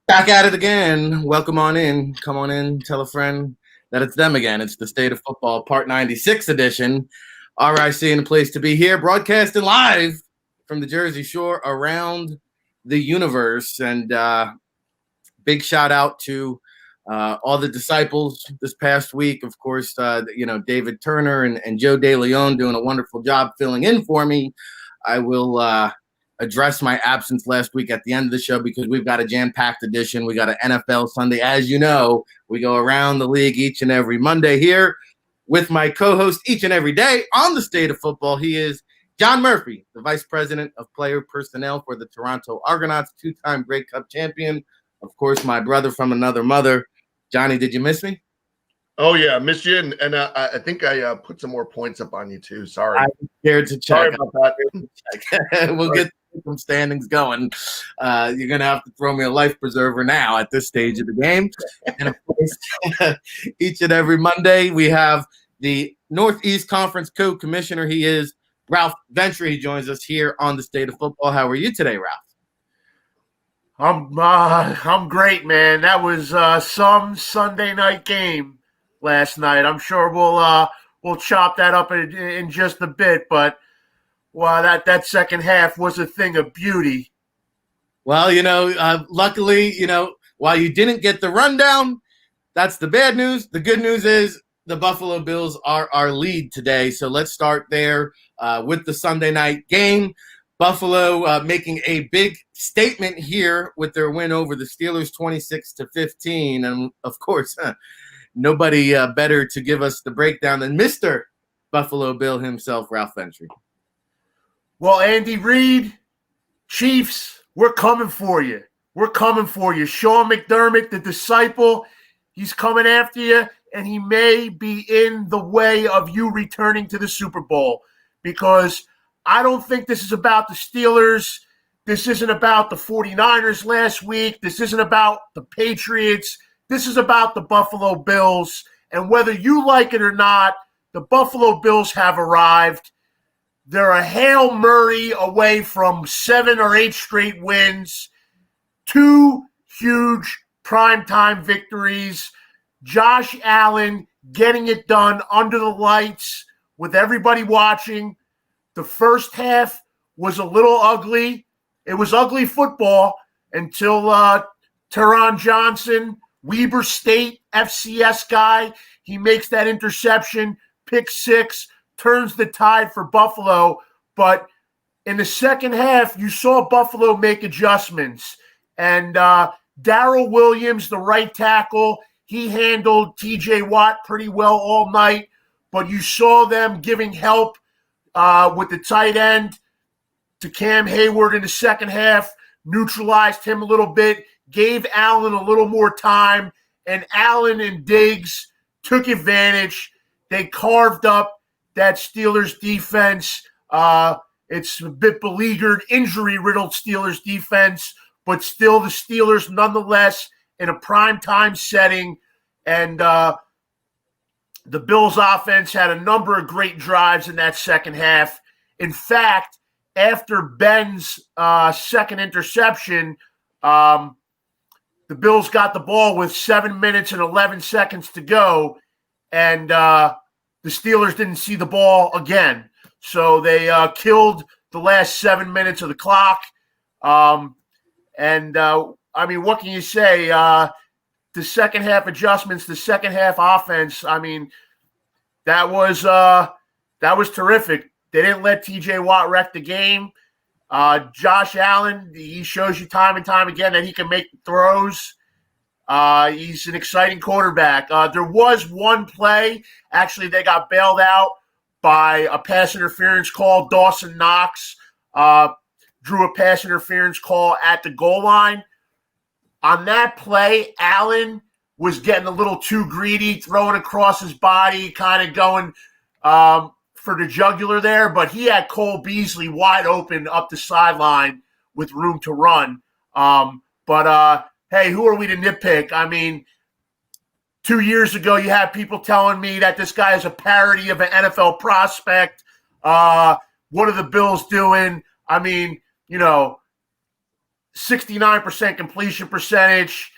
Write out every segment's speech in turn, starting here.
Back at it again. Welcome on in. Come on in. Tell a friend that it's them again. It's the State of Football Part 96 edition. RIC and a place to be here, broadcasting live from the Jersey Shore around the universe. And big shout out to all the disciples this past week. Of course, David Turner and Joe DeLeon doing a wonderful job filling in for me. I will address my absence last week at the end of the show because we've got a jam-packed edition. We got an NFL Sunday. As you know, we go around the league each and every Monday here with my co-host each and every day on the State of Football. He is John Murphy, the Vice President of Player Personnel for the Toronto Argonauts, two-time Grey Cup champion. Of course, my brother from another mother. Johnny, did you miss me? Oh, yeah, missed you. And I think I put some more points up on you, too. Sorry. I'm scared to check. Sorry about that. We'll get some standings going. You're going to have to throw me a life preserver now at this stage of the game. And, of course, each and every Monday, we have the Northeast Conference co-commissioner. He is Ralph Ventre. He joins us here on the State of Football. How are you today, Ralph? I'm great, man. That was some Sunday night game last night. I'm sure we'll chop that up in just a bit, but wow, that second half was a thing of beauty. Well, luckily, while you didn't get the rundown, that's the bad news. The good news is the Buffalo Bills are our lead today. So let's start there with the Sunday night game. Buffalo making a big statement here with their win over the Steelers 26-15. And, of course, nobody better to give us the breakdown than Mr. Buffalo Bill himself, Ralph Ventre. Well, Andy Reid, Chiefs, we're coming for you. We're coming for you. Sean McDermott, the disciple, he's coming after you, and he may be in the way of you returning to the Super Bowl because I don't think this is about the Steelers. This isn't about the 49ers last week. This isn't about the Patriots. This is about the Buffalo Bills. And whether you like it or not, the Buffalo Bills have arrived. They're a Hail Mary away from 7 or 8 straight wins. 2 huge primetime victories. Josh Allen getting it done under the lights with everybody watching. The first half was a little ugly. It was ugly football until Teron Johnson, Weber State FCS guy, he makes that interception, pick 6, turns the tide for Buffalo. But in the second half, you saw Buffalo make adjustments. And Darrell Williams, the right tackle, he handled T.J. Watt pretty well all night. But you saw them giving help with the tight end to Cam Hayward in the second half, neutralized him a little bit, gave Allen a little more time, and Allen and Diggs took advantage. They carved up that Steelers defense. It's a bit beleaguered, injury-riddled Steelers defense, but still the Steelers nonetheless in a primetime setting. And the Bills offense had a number of great drives in that second half. In fact, after Ben's second interception, the Bills got the ball with 7 minutes and 11 seconds to go, and the Steelers didn't see the ball again. So they killed the last 7 minutes of the clock. What can you say? The second half adjustments, the second half offense, that was terrific. They didn't let T.J. Watt wreck the game. Josh Allen, he shows you time and time again that he can make throws. He's an exciting quarterback. There was one play, actually, they got bailed out by a pass interference call. Dawson Knox drew a pass interference call at the goal line. On that play, Allen was getting a little too greedy, throwing across his body, kind of going for the jugular there, but he had Cole Beasley wide open up the sideline with room to run. Hey, who are we to nitpick? 2 years ago, you had people telling me that this guy is a parody of an NFL prospect. What are the Bills doing? 69% completion percentage.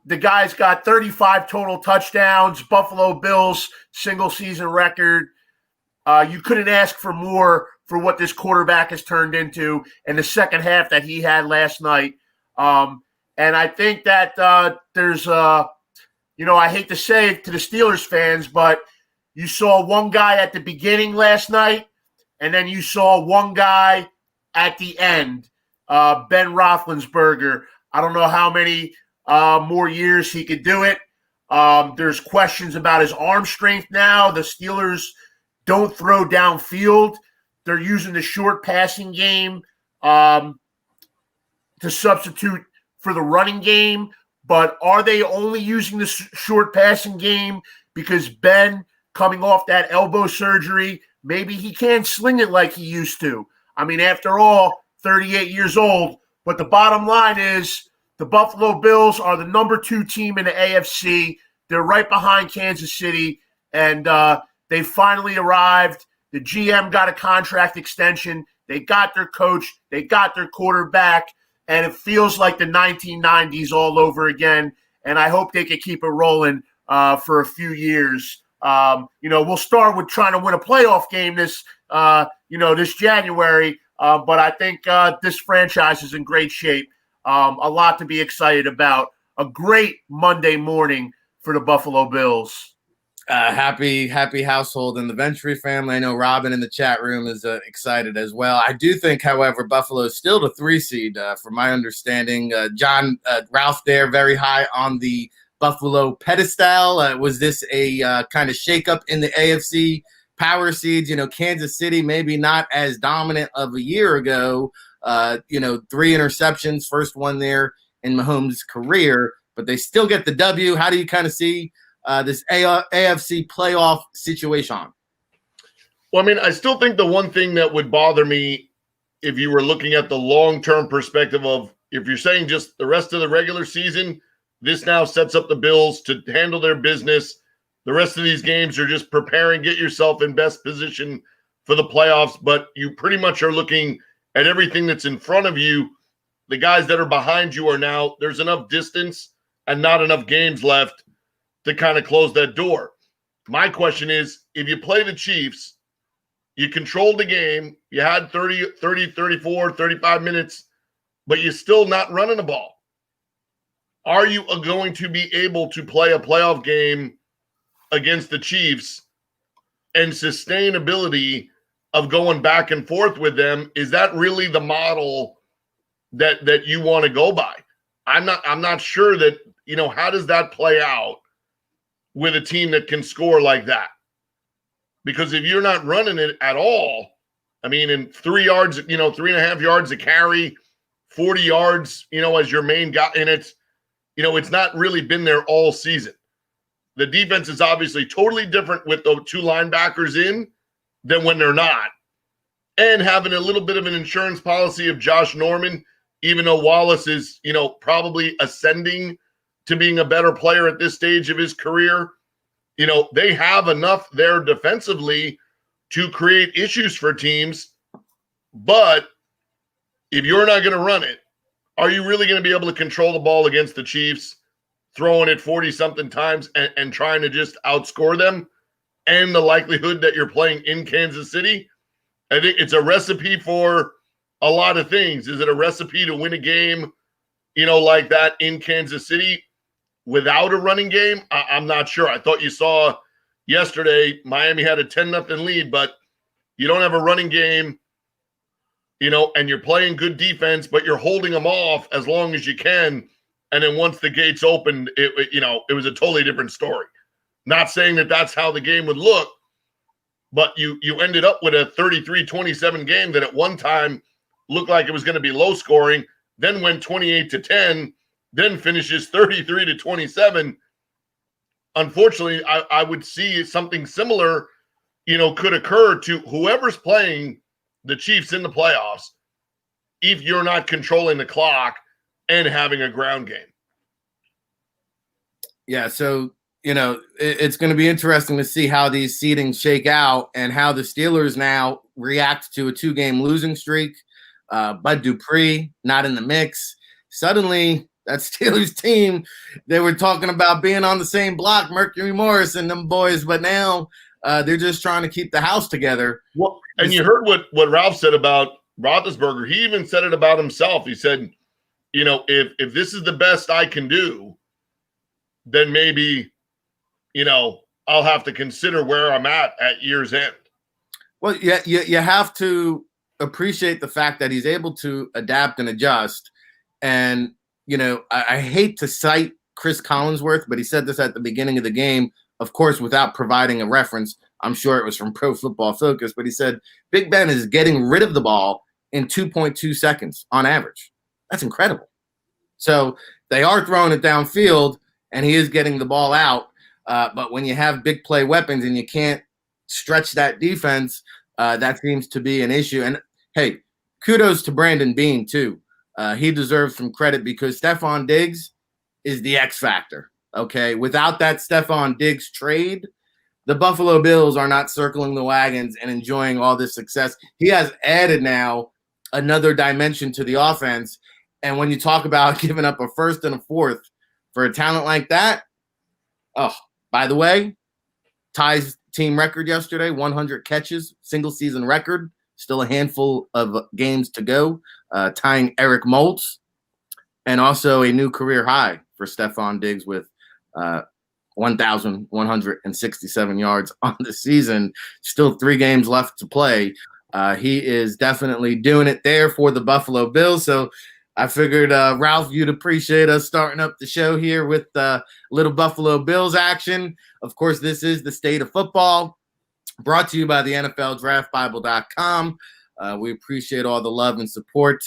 The guy's got 35 total touchdowns. Buffalo Bills single season record. You couldn't ask for more for what this quarterback has turned into in the second half that he had last night. And I think that there's, I hate to say it to the Steelers fans, but you saw one guy at the beginning last night, and then you saw one guy at the end, Ben Roethlisberger. I don't know how many more years he could do it. There's questions about his arm strength now. The Steelers don't throw downfield. They're using the short passing game to substitute for the running game. But are they only using the short passing game because Ben, coming off that elbow surgery, maybe he can't sling it like he used to? I mean, after all, 38 years old. But the bottom line is the Buffalo Bills are the number 2 team in the AFC. They're right behind Kansas City, and they finally arrived. The GM got a contract extension. They got their coach. They got their quarterback. And it feels like the 1990s all over again. And I hope they can keep it rolling for a few years. We'll start with trying to win a playoff game this January. But I think this franchise is in great shape. A lot to be excited about. A great Monday morning for the Buffalo Bills. Happy household in the Ventre family. I know Robin in the chat room is excited as well. I do think, however, Buffalo is still the 3 seed, from my understanding. Ralph there, very high on the Buffalo pedestal. Was this a kind of shakeup in the AFC power seeds? Kansas City maybe not as dominant of a year ago. 3 interceptions, first one there in Mahomes' career, but they still get the W. How do you kind of see this AFC playoff situation? Well, I mean, I still think the one thing that would bother me if you were looking at the long-term perspective of, if you're saying just the rest of the regular season, this now sets up the Bills to handle their business. The rest of these games are just preparing, get yourself in best position for the playoffs, but you pretty much are looking at everything that's in front of you. The guys that are behind you are now, there's enough distance and not enough games left to kind of close that door. My question is, if you play the Chiefs, you controlled the game, you had 30, 34, 35 minutes, but you're still not running the ball. Are you going to be able to play a playoff game against the Chiefs and sustainability of going back and forth with them? Is that really the model that you want to go by? I'm not sure that, how does that play out with a team that can score like that? Because if you're not running it at all, I mean, in 3 yards, 3.5 yards a carry, 40 yards, as your main guy, and it's not really been there all season. The defense is obviously totally different with the 2 linebackers in than when they're not. And having a little bit of an insurance policy of Josh Norman, even though Wallace is, probably ascending to being a better player at this stage of his career, they have enough there defensively to create issues for teams. But if you're not going to run it, are you really going to be able to control the ball against the Chiefs, throwing it 40-something times and trying to just outscore them? And the likelihood that you're playing in Kansas City, I think it's a recipe for a lot of things. Is it a recipe to win a game, like that in Kansas City without a running game? I'm not sure. I thought you saw yesterday Miami had a 10-0 lead, but you don't have a running game, and you're playing good defense, but you're holding them off as long as you can. And then once the gates opened, it was a totally different story. Not saying that that's how the game would look, but you ended up with a 33-27 game that at one time looked like it was going to be low scoring, then went 28-10, then finishes 33-27. Unfortunately, I would see something similar, could occur to whoever's playing the Chiefs in the playoffs if you're not controlling the clock and having a ground game. Yeah, so, it's going to be interesting to see how these seedings shake out and how the Steelers now react to a 2-game losing streak. Bud Dupree not in the mix. Suddenly, that Steelers team, they were talking about being on the same block, Mercury Morris and them boys, but now they're just trying to keep the house together. Well, and you heard what Ralph said about Roethlisberger. He even said it about himself. He said, if this is the best I can do, then maybe, I'll have to consider where I'm at year's end. Well, yeah, you have to appreciate the fact that he's able to adapt and adjust. And, I hate to cite Chris Collinsworth, but he said this at the beginning of the game, of course, without providing a reference. I'm sure it was from Pro Football Focus, but he said Big Ben is getting rid of the ball in 2.2 seconds on average. That's incredible. So they are throwing it downfield, and he is getting the ball out. But when you have big play weapons and you can't stretch that defense, that seems to be an issue. And, hey, kudos to Brandon Beane, too. He deserves some credit because Stephon Diggs is the X factor, okay? Without that Stephon Diggs trade, the Buffalo Bills are not circling the wagons and enjoying all this success. He has added now another dimension to the offense. And when you talk about giving up a first and a fourth for a talent like that, oh, by the way, ties team record yesterday, 100 catches, single season record. Still a handful of games to go, tying Eric Moulds, and also a new career high for Stephon Diggs with 1,167 yards on the season. Still 3 games left to play. He is definitely doing it there for the Buffalo Bills. So I figured, Ralph, you'd appreciate us starting up the show here with little Buffalo Bills action. Of course, this is the State of Football, brought to you by the NFLDraftBible.com. We appreciate all the love and support.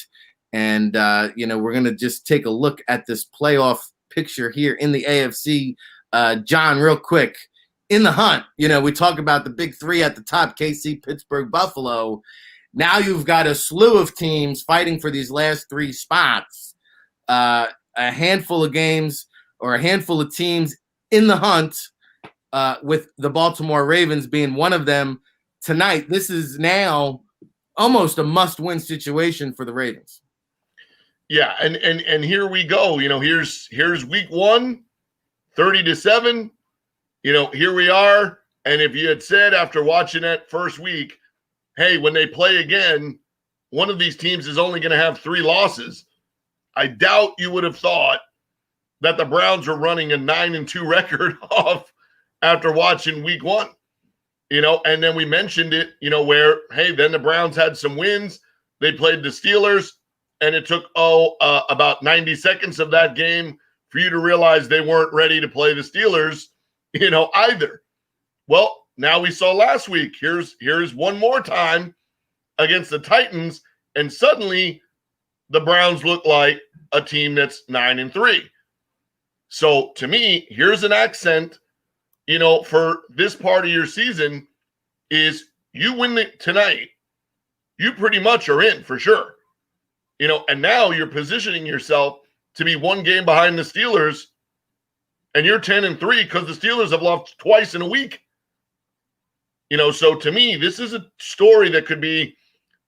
And, we're going to just take a look at this playoff picture here in the AFC. John, real quick, in the hunt, we talk about the big 3 at the top, KC, Pittsburgh, Buffalo. Now you've got a slew of teams fighting for these last 3 spots. A handful of games or a handful of teams in the hunt, with the Baltimore Ravens being one of them tonight. This is now almost a must-win situation for the Ravens. Yeah, and here we go. Here's week 1, 30-7. Here we are. And if you had said after watching that first week, hey, when they play again, one of these teams is only going to have 3 losses, I doubt you would have thought that the Browns were running a 9-2 record off after watching week 1. And then we mentioned it, where, hey, then the Browns had some wins. They played the Steelers, and it took, about 90 seconds of that game for you to realize they weren't ready to play the Steelers, either. Well, now we saw last week. Here's one more time against the Titans, and suddenly the Browns look like a team that's 9-3. So to me, here's an accent, for this part of your season is you win tonight, you pretty much are in for sure. And now you're positioning yourself to be 1 game behind the Steelers, and you're 10-3 because the Steelers have lost twice in a week. So to me, this is a story that could be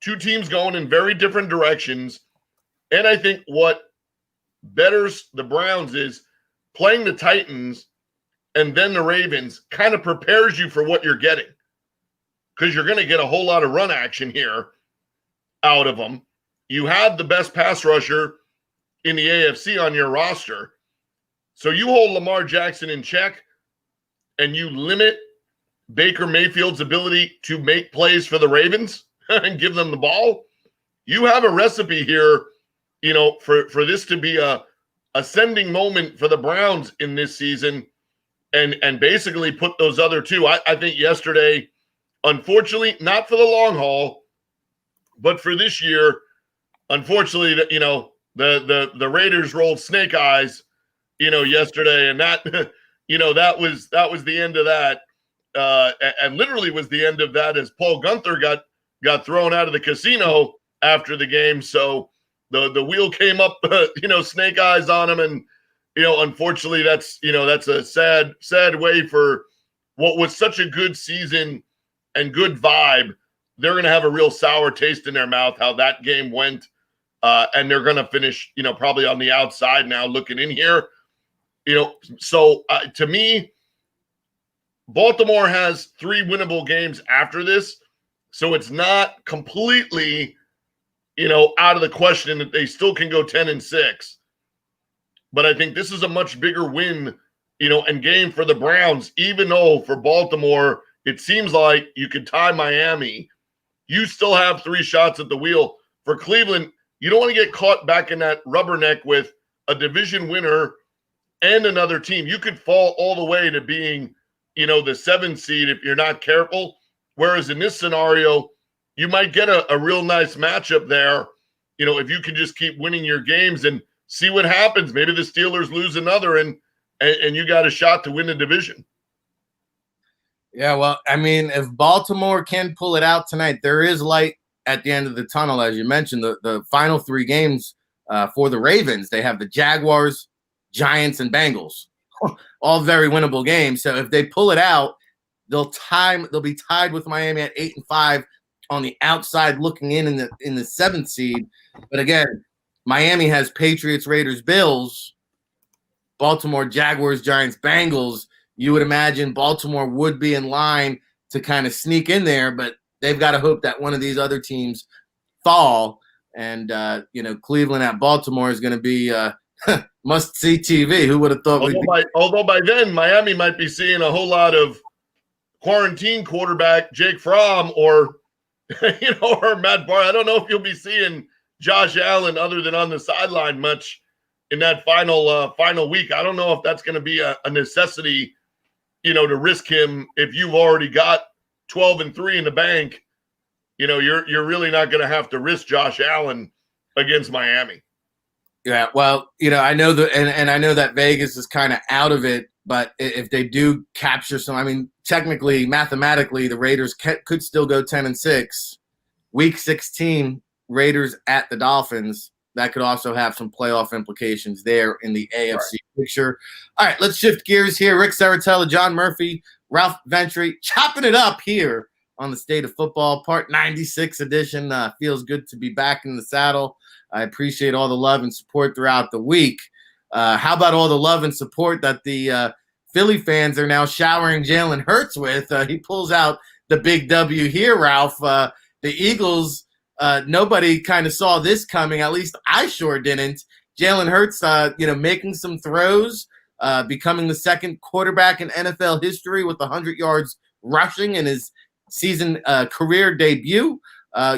2 teams going in very different directions. And I think what betters the Browns is playing the Titans and then the Ravens kind of prepares you for what you're getting, because you're going to get a whole lot of run action here out of them. You have the best pass rusher in the AFC on your roster. So you hold Lamar Jackson in check and you limit Baker Mayfield's ability to make plays for the Ravens and give them the ball. You have a recipe here, for this to be a ascending moment for the Browns in this season, and basically put those other 2. I think yesterday, unfortunately, not for the long haul, but for this year, unfortunately, the Raiders rolled snake eyes, yesterday, and that, that was the end of that, and literally was the end of that as Paul Gunther got thrown out of the casino after the game. So the wheel came up, snake eyes on him, and unfortunately, that's a sad way for what was such a good season and good vibe they're going to have a real sour taste in their mouth how that game went. And they're going to finish, probably on the outside now looking in here. So to me, Baltimore has 3 winnable games after this. So it's not completely, out of the question that they still can go 10-6. But I think this is a much bigger win, and game for the Browns, even though for Baltimore, it seems like you could tie Miami. You still have 3 shots at the wheel. For Cleveland, you don't want to get caught back in that rubberneck with a division winner and another team. You could fall all the way to being, the 7th seed if you're not careful. Whereas in this scenario, you might get a real nice matchup there, if you can just keep winning your games and see what happens. Maybe the Steelers lose another and you got a shot to win the division. Yeah, well, I mean, if Baltimore can pull it out tonight, there is light at the end of the tunnel. As you mentioned, the final 3 games for the Ravens, they have the Jaguars, Giants, and Bengals. All very winnable games. So if they pull it out, they'll be tied with Miami at 8-5 on the outside looking in the 7th seed. But again, Miami has Patriots, Raiders, Bills, Baltimore, Jaguars, Giants, Bengals. You would imagine Baltimore would be in line to kind of sneak in there, but they've got to hope that one of these other teams fall. And, Cleveland at Baltimore is going to be must-see TV. Who would have thought although by then, Miami might be seeing a whole lot of quarantine quarterback Jake Fromm or Matt Barr. I don't know if you'll be seeing Josh Allen other than on the sideline much in that final week. I don't know if that's going to be a necessity, to risk him if you've already got 12-3 in the bank. You're really not going to have to risk Josh Allen against Miami. Yeah, well, I know and I know that Vegas is kind of out of it, but if they do capture some, I mean, technically, mathematically, the Raiders could still go 10-6. Week 16, Raiders at the Dolphins. That could also have some playoff implications there in the AFC picture. All right, let's shift gears here. Ric Serritella, John Murphy, Ralph Ventre, chopping it up here on the State of Football, Part 96 edition. Feels good to be back in the saddle. I appreciate all the love and support throughout the week. How about all the love and support that the Philly fans are now showering Jalen Hurts with? He pulls out the big W here, Ralph. The Eagles, nobody kind of saw this coming. At least I sure didn't. Jalen Hurts, making some throws, becoming the 2nd quarterback in NFL history with 100 yards rushing in his season career debut.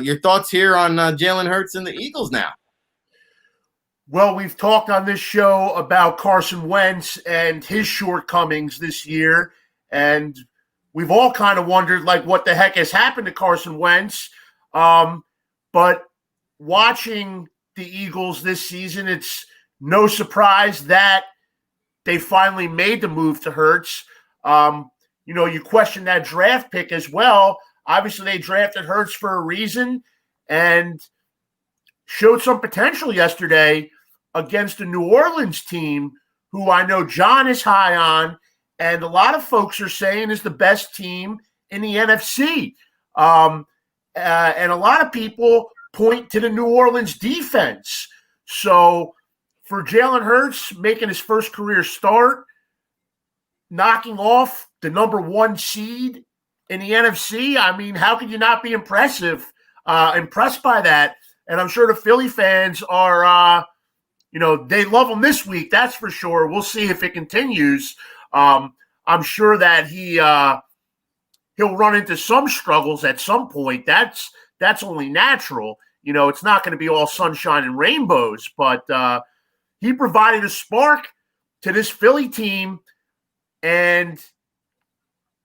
Your thoughts here on Jalen Hurts and the Eagles now? Well, we've talked on this show about Carson Wentz and his shortcomings this year, and we've all kind of wondered, what the heck has happened to Carson Wentz. But watching the Eagles this season, it's no surprise that they finally made the move to Hurts. You question that draft pick as well. Obviously, they drafted Hurts for a reason and showed some potential yesterday against a New Orleans team who I know John is high on, and a lot of folks are saying is the best team in the NFC. And a lot of people point to the New Orleans defense. So for Jalen Hurts making his first career start, knocking off the number 1 seed in the NFC, I mean, how could you not be impressed by that? And I'm sure the Philly fans are, they love him this week. That's for sure. We'll see if it continues. I'm sure that he'll run into some struggles at some point. That's only natural. It's not going to be all sunshine and rainbows, but he provided a spark to this Philly team, and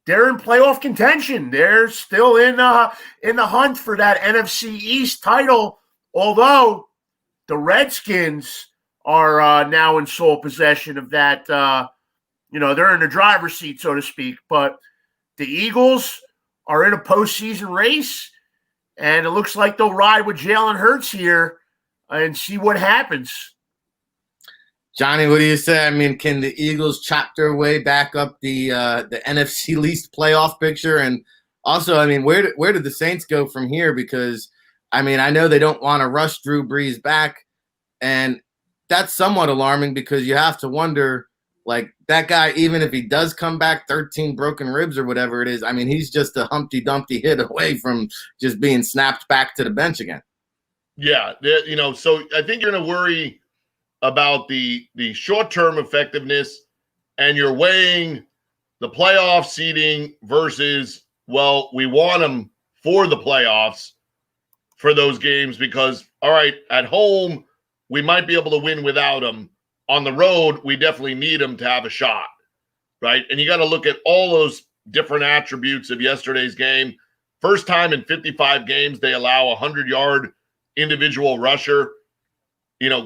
they're in playoff contention. They're still in the hunt for that NFC East title, although the Redskins are now in sole possession of that. They're in the driver's seat, so to speak. But the Eagles are in a postseason race, and it looks like they'll ride with Jalen Hurts here and see what happens. Johnny, what do you say? I mean, can the Eagles chop their way back up the NFC least playoff picture? And Also, I mean, where did the Saints go from here? Because, I mean, I know they don't want to rush Drew Brees back, and that's somewhat alarming because you have to wonder, like, that guy, even if he does come back 13 broken ribs or whatever it is, I mean, he's just a Humpty Dumpty hit away from just being snapped back to the bench again. Yeah, so I think you're going to worry about the short-term effectiveness, and you're weighing the playoff seeding versus, well, we want them for the playoffs for those games because, all right, at home, we might be able to win without them. On the road, we definitely need them to have a shot, right? And you got to look at all those different attributes of yesterday's game. First time in 55 games, they allow a 100-yard individual rusher.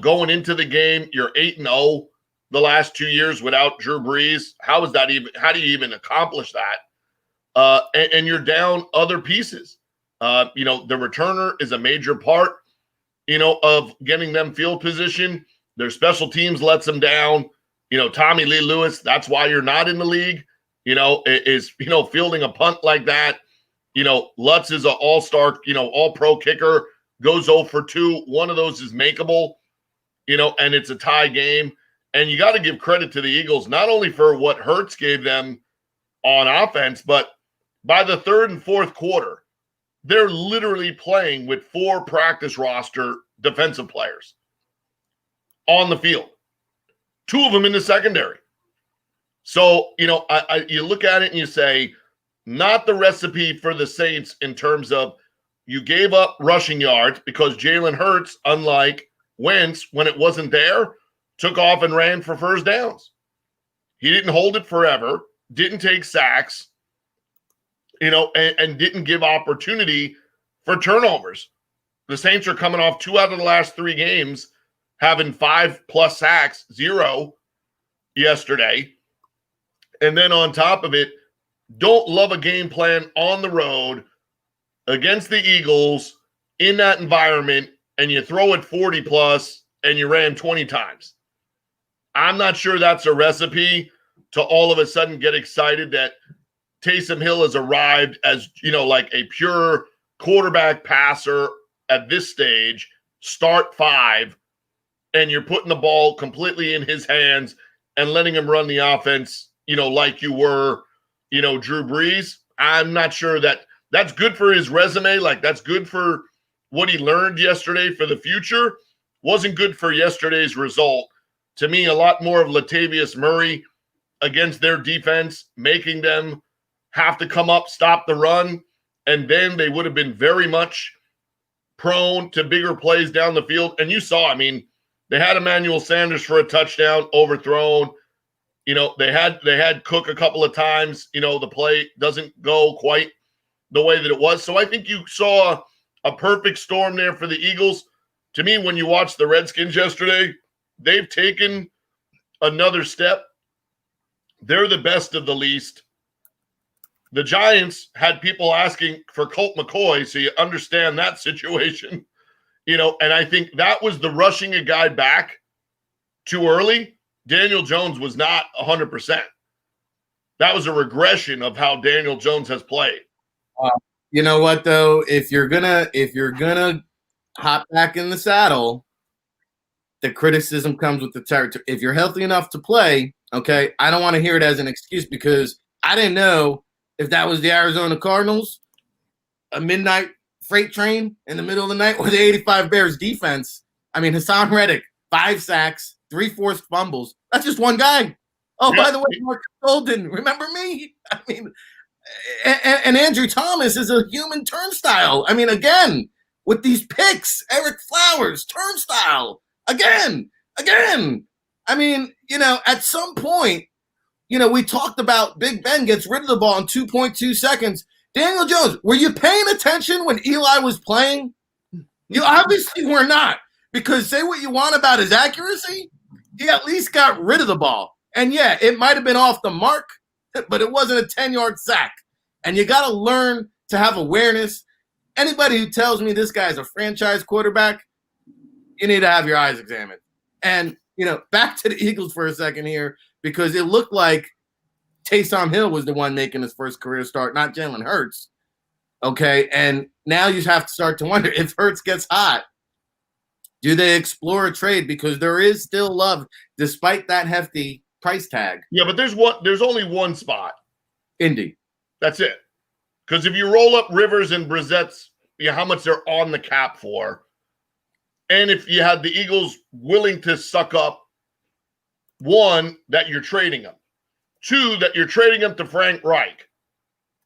Going into the game, you're 8-0 the last 2 years without Drew Brees. How do you even accomplish that? And you're down other pieces. The returner is a major part, of getting them field position. Their special teams lets them down. Tommy Lee Lewis, that's why you're not in the league, is fielding a punt like that. Lutz is an all-star, all-pro kicker, goes 0 for 2. One of those is makeable, and it's a tie game. And you got to give credit to the Eagles, not only for what Hurts gave them on offense, but by the third and fourth quarter, they're literally playing with 4 practice roster defensive players on the field, 2 of them in the secondary. So, you look at it and you say, not the recipe for the Saints in terms of you gave up rushing yards because Jalen Hurts, unlike Wentz, when it wasn't there, took off and ran for first downs. He didn't hold it forever, didn't take sacks, and didn't give opportunity for turnovers. The Saints are coming off 2 out of the last 3 games, having 5+ sacks, 0 yesterday. And then on top of it, don't love a game plan on the road against the Eagles in that environment, and you throw it 40+ and you ran 20 times. I'm not sure that's a recipe to all of a sudden get excited that Taysom Hill has arrived as, like a pure quarterback passer at this stage, start 5, and you're putting the ball completely in his hands and letting him run the offense, like you were, Drew Brees. I'm not sure that's good for his resume. Like, that's good for what he learned yesterday for the future. Wasn't good for yesterday's result. To me, a lot more of Latavius Murray against their defense, making them have to come up, stop the run, and then they would have been very much prone to bigger plays down the field. And you saw, they had Emmanuel Sanders for a touchdown, overthrown. They had Cook a couple of times. The play doesn't go quite the way that it was. So I think you saw a perfect storm there for the Eagles. To me, when you watch the Redskins yesterday, they've taken another step. They're the best of the least. The Giants had people asking for Colt McCoy, so you understand that situation. And I think that was the rushing a guy back too early. Daniel Jones was not 100%. That was a regression of how Daniel Jones has played. You know what, though? If you're gonna hop back in the saddle, the criticism comes with the territory. If you're healthy enough to play, okay, I don't want to hear it as an excuse because I didn't know if that was the Arizona Cardinals, a midnight freight train in the middle of the night, or the 85 Bears defense. Hassan Reddick, 5 sacks, 3 forced fumbles. That's just one guy. Oh, by the way, Mark Golden, remember me? And Andrew Thomas is a human turnstile. Again, with these picks, Eric Flowers, turnstile. Again. At some point, we talked about Big Ben gets rid of the ball in 2.2 seconds. Daniel Jones, were you paying attention when Eli was playing? You obviously were not, because say what you want about his accuracy, he at least got rid of the ball. And yeah, it might have been off the mark, but it wasn't a 10-yard sack. And you got to learn to have awareness. Anybody who tells me this guy is a franchise quarterback, you need to have your eyes examined. And, back to the Eagles for a second here, because it looked like Taysom Hill was the one making his first career start, not Jalen Hurts. Okay, and now you have to start to wonder if Hurts gets hot, do they explore a trade? Because there is still love despite that hefty price tag. Yeah, but there's only one spot. Indy. That's it. Because if you roll up Rivers and Brissett's, how much they're on the cap for, and if you had the Eagles willing to suck up, one, that you're trading them. Two, that you're trading them to Frank Reich,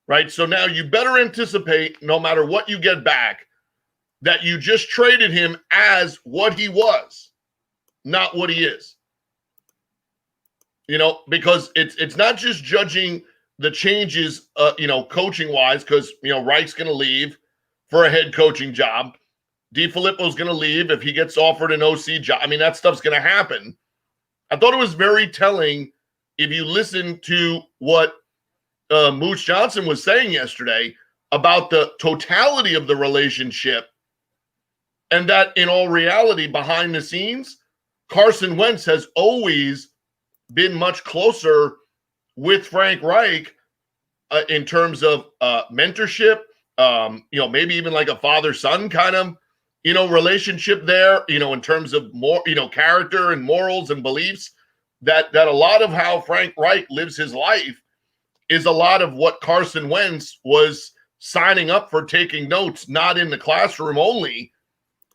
right? So now you better anticipate, no matter what you get back, that you just traded him as what he was, not what he is. Because it's not just judging the changes, coaching-wise, because, Reich's going to leave for a head coaching job. DeFilippo's going to leave if he gets offered an OC job. I mean, that stuff's going to happen. I thought it was very telling if you listen to what Moose Johnson was saying yesterday about the totality of the relationship, and that in all reality, behind the scenes, Carson Wentz has always been much closer with Frank Reich in terms of mentorship, maybe even like a father-son kind of, relationship there, in terms of more, character and morals and beliefs, that a lot of how Frank Reich lives his life is a lot of what Carson Wentz was signing up for, taking notes, not in the classroom only,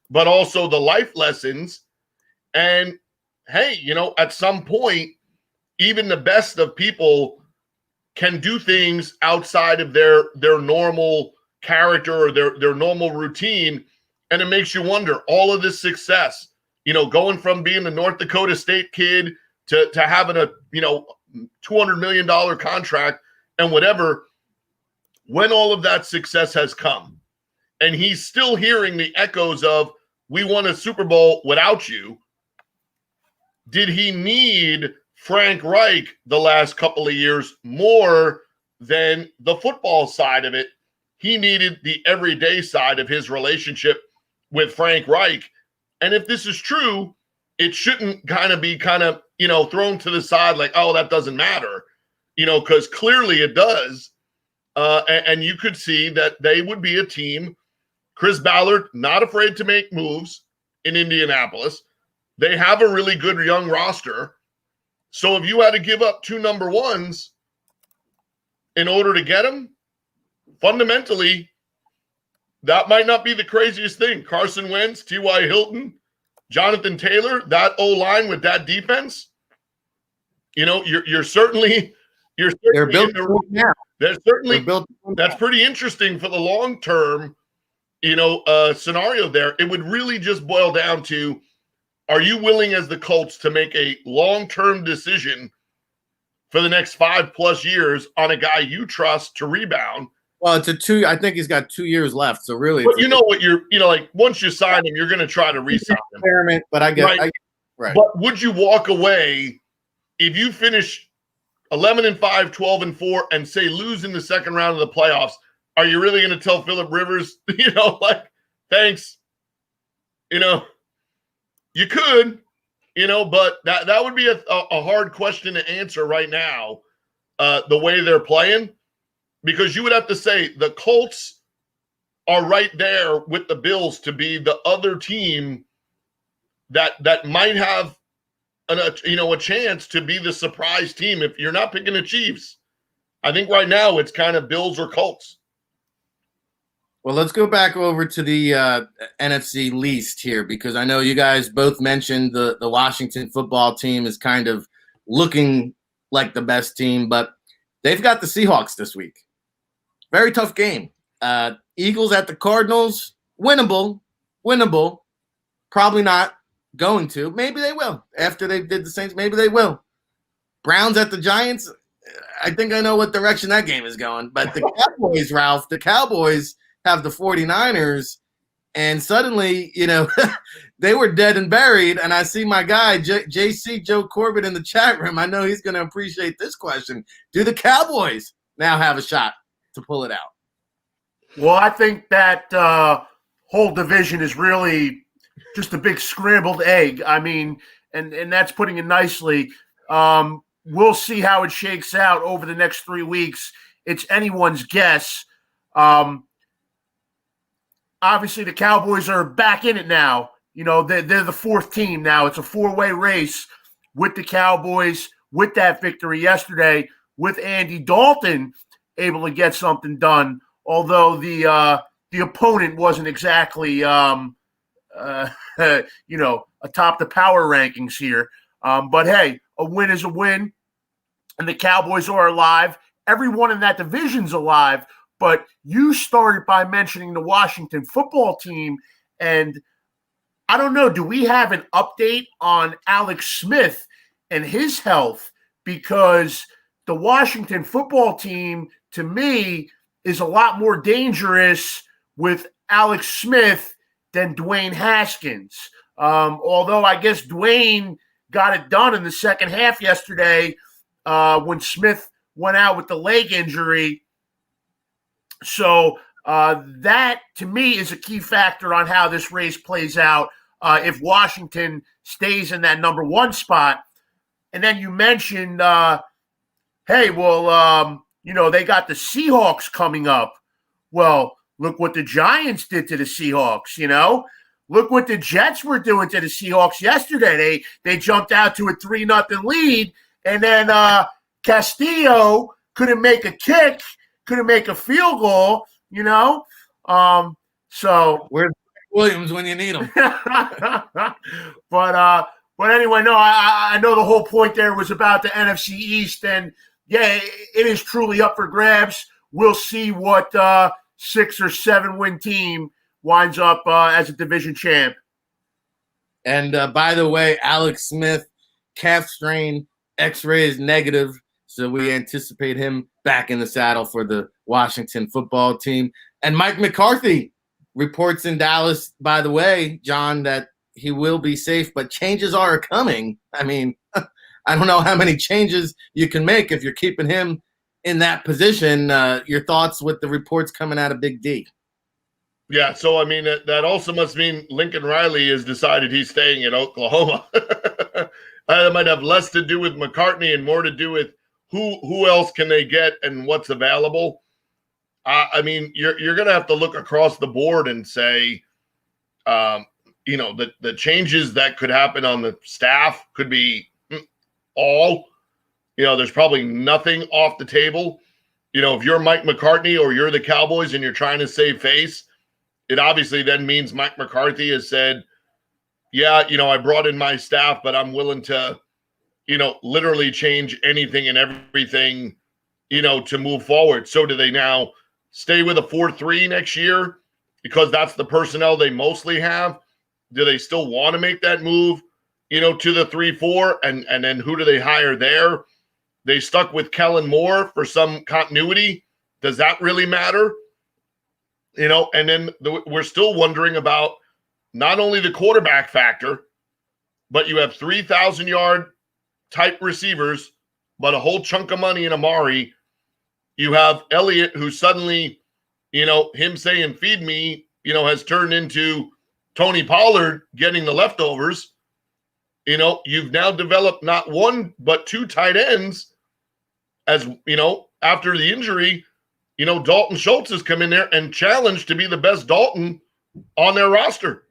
but also the life lessons. And hey, at some point, even the best of people can do things outside of their normal character or their normal routine. And it makes you wonder, all of this success, going from being the North Dakota State kid to having a, $200 million contract and whatever, when all of that success has come and he's still hearing the echoes of, we won a Super Bowl without you. Did he need Frank Reich the last couple of years more than the football side of it? He needed the everyday side of his relationship with Frank Reich. And if this is true, it shouldn't be thrown to the side like, oh, that doesn't matter, because clearly it does. And you could see that they would be a team. Chris Ballard, not afraid to make moves in Indianapolis. They have a really good young roster. So if you had to give up two number ones in order to get them, fundamentally, that might not be the craziest thing. Carson Wentz, T.Y. Hilton, Jonathan Taylor, that O-line with that defense, you're certainly they're built now. That's pretty interesting for the long term, scenario there. It would really just boil down to, are you willing as the Colts to make a long-term decision for the next 5+ years on a guy you trust to rebound? Well, I think he's got 2 years left. So really, but once you sign him, you're going to try to re-sign him. Experiment, but I get right. But would you walk away if you finish 11-5, 12-4, and say lose in the second round of the playoffs? Are you really going to tell Phillip Rivers, thanks? You could, but that would be a hard question to answer right now, the way they're playing, because you would have to say the Colts are right there with the Bills to be the other team that might have a chance to be the surprise team. If you're not picking the Chiefs, I think right now it's kind of Bills or Colts. Well, let's go back over to the NFC least here, because I know you guys both mentioned the Washington football team is kind of looking like the best team, but they've got the Seahawks this week. Very tough game. Eagles at the Cardinals, winnable. Probably not going to. Maybe they will. After they did the Saints, maybe they will. Browns at the Giants, I think I know what direction that game is going. But the Cowboys, Ralph, have the 49ers, and suddenly, they were dead and buried. And I see my guy, JC Joe Corbett, in the chat room. I know he's going to appreciate this question. Do the Cowboys now have a shot to pull it out? Well, I think that whole division is really just a big scrambled egg. I mean, and that's putting it nicely. We'll see how it shakes out over the next 3 weeks. It's anyone's guess. obviously the Cowboys are back in it now. You know, they're the fourth team now. It's a four-way race with the Cowboys with that victory yesterday, with Andy Dalton able to get something done, although the opponent wasn't exactly, you know, atop the power rankings here. But, hey, a win is a win, and the Cowboys are alive. Everyone in that division's alive, but you started by mentioning the Washington football team, and I don't know, do we have an update on Alex Smith and his health? Because the Washington football team, to me, is a lot more dangerous with Alex Smith than Dwayne Haskins. Although I guess Dwayne got it done in the second half yesterday when Smith went out with the leg injury. So that, to me, is a key factor on how this race plays out if Washington stays in that number one spot. And then you mentioned, hey, well, you know, they got the Seahawks coming up. Well, look what the Giants did to the Seahawks, you know. Look what the Jets were doing to the Seahawks yesterday. They jumped out to a 3-0 lead, and then Castillo couldn't make a kick, couldn't make a field goal, you know. So where's Williams when you need him? But anyway, no, I know the whole point there was about the NFC East, and yeah, it is truly up for grabs. We'll see what 6 or 7 win team winds up as a division champ. And by the way, Alex Smith, calf strain, X-rays negative, so we anticipate him back in the saddle for the Washington football team. And Mike McCarthy reports in Dallas, by the way, John, that he will be safe, but changes are coming. I mean, I don't know how many changes you can make if you're keeping him in that position. Your thoughts with the reports coming out of Big D? Yeah, so I mean that also must mean Lincoln Riley has decided he's staying in Oklahoma. That might have less to do with McCartney and more to do with who else can they get and what's available. I mean, you're going to have to look across the board and say, you know, the changes that could happen on the staff could be all. You know, there's probably nothing off the table. You know, if you're Mike McCartney or you're the Cowboys and you're trying to save face, it obviously then means Mike McCarthy has said, yeah, you know, I brought in my staff, but I'm willing to, you know, literally change anything and everything, you know, to move forward. So do they now stay with a 4-3 next year because that's the personnel they mostly have? Do they still want to make that move, you know, to the 3-4? And then who do they hire there? They stuck with Kellen Moore for some continuity. Does that really matter? You know, and then we're still wondering about not only the quarterback factor, but you have 3,000-yard type receivers, but a whole chunk of money in Amari. You have Elliott, who suddenly, you know, him saying, feed me, you know, has turned into Tony Pollard getting the leftovers. You know, you've now developed not one, but 2 tight ends. As, you know, after the injury, you know, Dalton Schultz has come in there and challenged to be the best Dalton on their roster.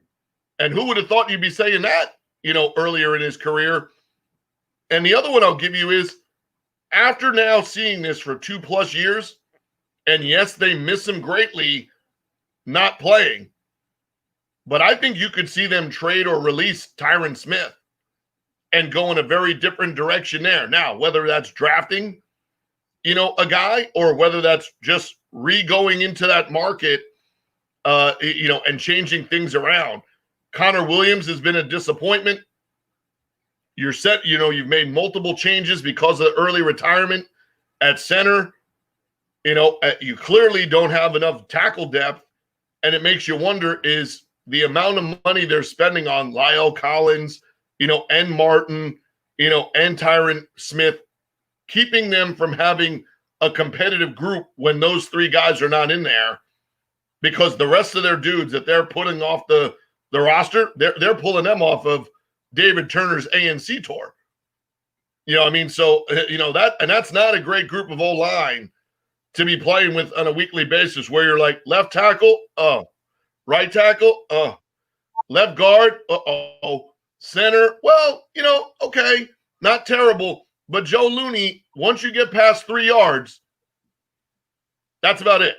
And who would have thought you'd be saying that, you know, earlier in his career? And the other one I'll give you is, after now seeing this for 2+ years, and yes, they miss him greatly not playing, but I think you could see them trade or release Tyron Smith and go in a very different direction there. Now, whether that's drafting, you know, a guy, or whether that's just re-going into that market, you know, and changing things around. Connor Williams has been a disappointment. You're set, you know, you've made multiple changes because of the early retirement at center. You know, you clearly don't have enough tackle depth, and it makes you wonder, is the amount of money they're spending on Lyle Collins, you know, and Martin, you know, and Tyron Smith, keeping them from having a competitive group when those 3 guys are not in there, because the rest of their dudes that they're putting off the roster, they're pulling them off of David Turner's ANC tour. You know, I mean, so, you know, that's not a great group of O-line to be playing with on a weekly basis, where you're like, left tackle, oh, Right tackle, left guard, center. Well, okay, not terrible. But Joe Looney, once you get past 3 yards, that's about it.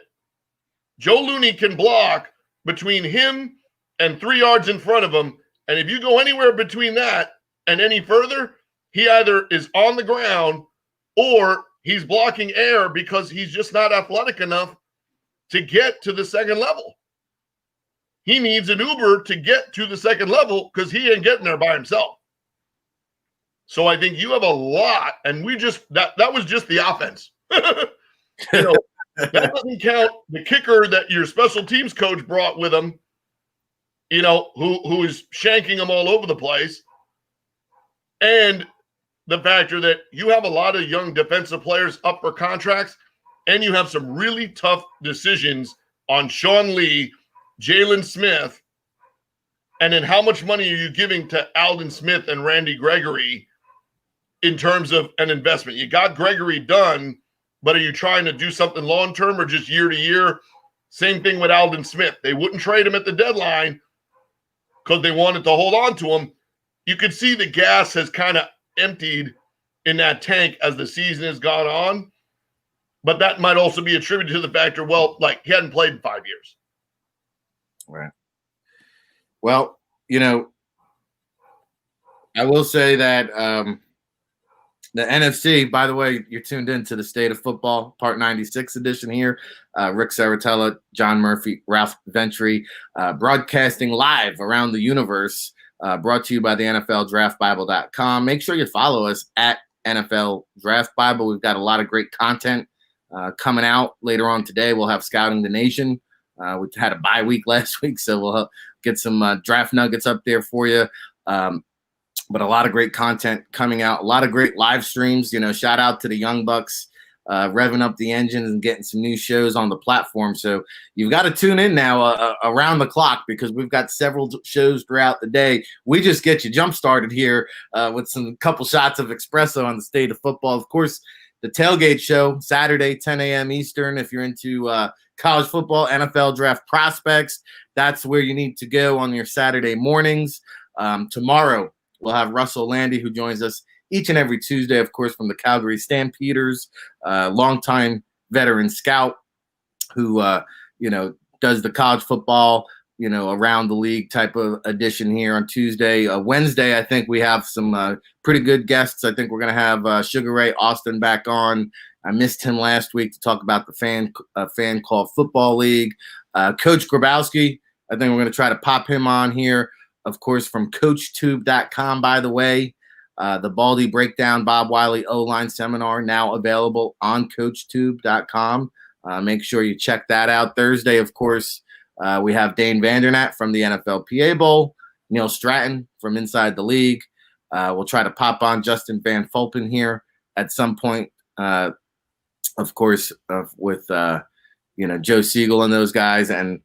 Joe Looney can block between him and 3 yards in front of him. And if you go anywhere between that and any further, he either is on the ground or he's blocking air because he's just not athletic enough to get to the second level. He needs an Uber to get to the second level because he ain't getting there by himself. So I think you have a lot, and that was just the offense. That doesn't count the kicker that your special teams coach brought with him, who is shanking them all over the place. And the factor that you have a lot of young defensive players up for contracts, and you have some really tough decisions on Sean Lee, Jalen Smith, and then how much money are you giving to Aldon Smith and Randy Gregory in terms of an investment? You got Gregory done, but are you trying to do something long-term or just year to year? Same thing with Aldon Smith. They wouldn't trade him at the deadline because they wanted to hold on to him. You could see the gas has kind of emptied in that tank as the season has gone on, but that might also be attributed to the factor, he hadn't played in 5 years. Right. Well, I will say that the NFC, by the way, you're tuned in to the State of Football, Part 96 edition here. Ric Serritella, John Murphy, Ralph Ventre, broadcasting live around the universe, brought to you by the NFLDraftBible.com. Make sure you follow us at NFL Draft Bible. We've got a lot of great content coming out later on today. We'll have Scouting the Nation. We had a bye week last week, so we'll get some draft nuggets up there for you. But a lot of great content coming out, a lot of great live streams. Shout out to the Young Bucks revving up the engines and getting some new shows on the platform. So you've got to tune in now around the clock because we've got several shows throughout the day. We just get you jump started here with some couple shots of espresso on the State of Football. Of course, the Tailgate Show, Saturday, 10 a.m. Eastern. If you're into college football, NFL draft prospects, that's where you need to go on your Saturday mornings. Tomorrow, we'll have Russell Landy, who joins us each and every Tuesday, of course, from the Calgary Stampeders, longtime veteran scout who, does the college football, around the league type of edition here on Tuesday. Wednesday, I think we have some pretty good guests. I think we're going to have Sugar Ray Austin back on. I missed him last week to talk about the fan called Football League. Coach Grabowski, I think we're going to try to pop him on here. Of course, from CoachTube.com, by the way, the Baldy Breakdown Bob Wiley O-Line Seminar now available on CoachTube.com. Make sure you check that out. Thursday, of course, we have Dane Vandernat from the NFLPA Bowl, Neil Stratton from Inside the League. We'll try to pop on Justin Van Fulpen here at some point, of course, with Joe Siegel and those guys. And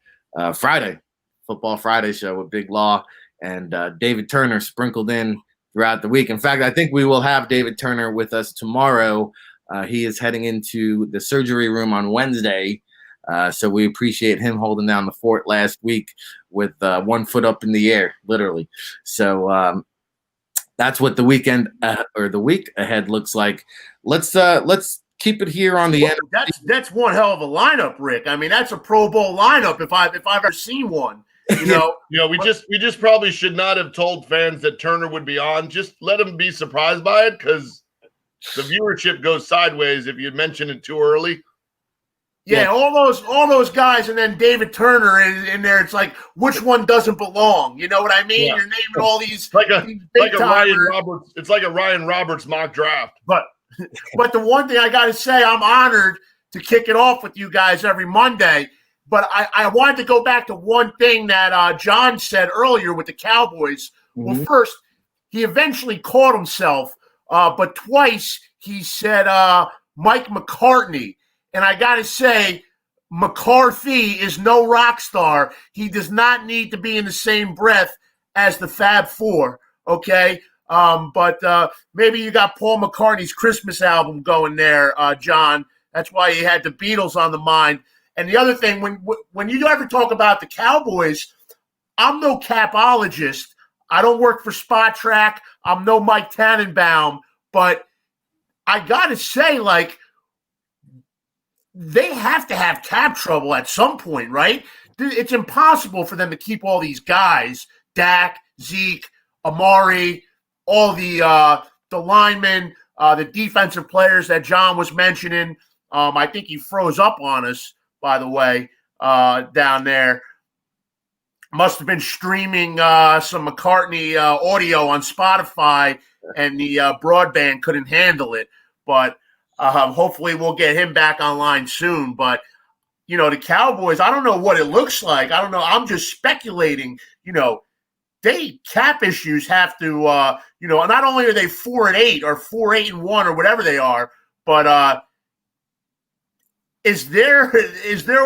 Friday, Football Friday show with Big Law and David Turner sprinkled in throughout the week. In fact, I think we will have David Turner with us tomorrow. He is heading into the surgery room on Wednesday. So we appreciate him holding down the fort last week with 1 foot up in the air, literally. So that's what the weekend or the week ahead looks like. Let's keep it here on the end. That's one hell of a lineup, Rick. I mean, that's a Pro Bowl lineup if I've ever seen one. We just probably should not have told fans that Turner would be on. Just let them be surprised by it because the viewership goes sideways if you mention it too early. Yeah, all those guys, and then David Turner in there. It's like, which one doesn't belong? You know what I mean? Yeah. You're naming all these like a Ryan Roberts. It's like a Ryan Roberts mock draft. But the one thing I got to say, I'm honored to kick it off with you guys every Monday. But I wanted to go back to one thing that John said earlier with the Cowboys. Mm-hmm. Well, first, he eventually caught himself, but twice he said Mike McCartney. And I got to say, McCarthy is no rock star. He does not need to be in the same breath as the Fab Four, okay? But maybe you got Paul McCartney's Christmas album going there, John. That's why you had the Beatles on the mind. And the other thing, when you ever talk about the Cowboys, I'm no capologist. I don't work for Spot Track. I'm no Mike Tannenbaum. But I got to say, like, they have to have cap trouble at some point, right? It's impossible for them to keep all these guys, Dak, Zeke, Amari, all the linemen, the defensive players that John was mentioning. I think he froze up on us, by the way, down there. Must have been streaming some McCartney audio on Spotify, and the broadband couldn't handle it. But hopefully we'll get him back online soon. But, you know, the Cowboys, I don't know what it looks like. I don't know. I'm just speculating. You know, they cap issues have to, you know, not only are they 4-8 or 4-8-1 or whatever they are, but is their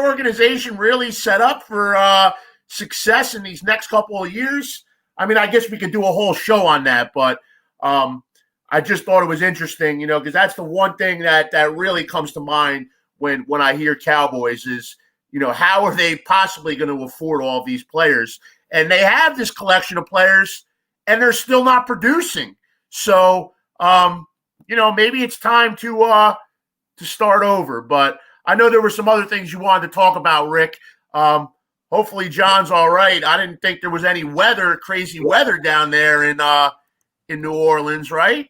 organization really set up for success in these next couple of years? I mean, I guess we could do a whole show on that, but I just thought it was interesting, you know, because that's the one thing that really comes to mind when I hear Cowboys is, you know, how are they possibly going to afford all these players? And they have this collection of players, and they're still not producing. So, you know, maybe it's time to start over. But I know there were some other things you wanted to talk about, Rick. Hopefully John's all right. I didn't think there was any crazy weather down there in New Orleans, right?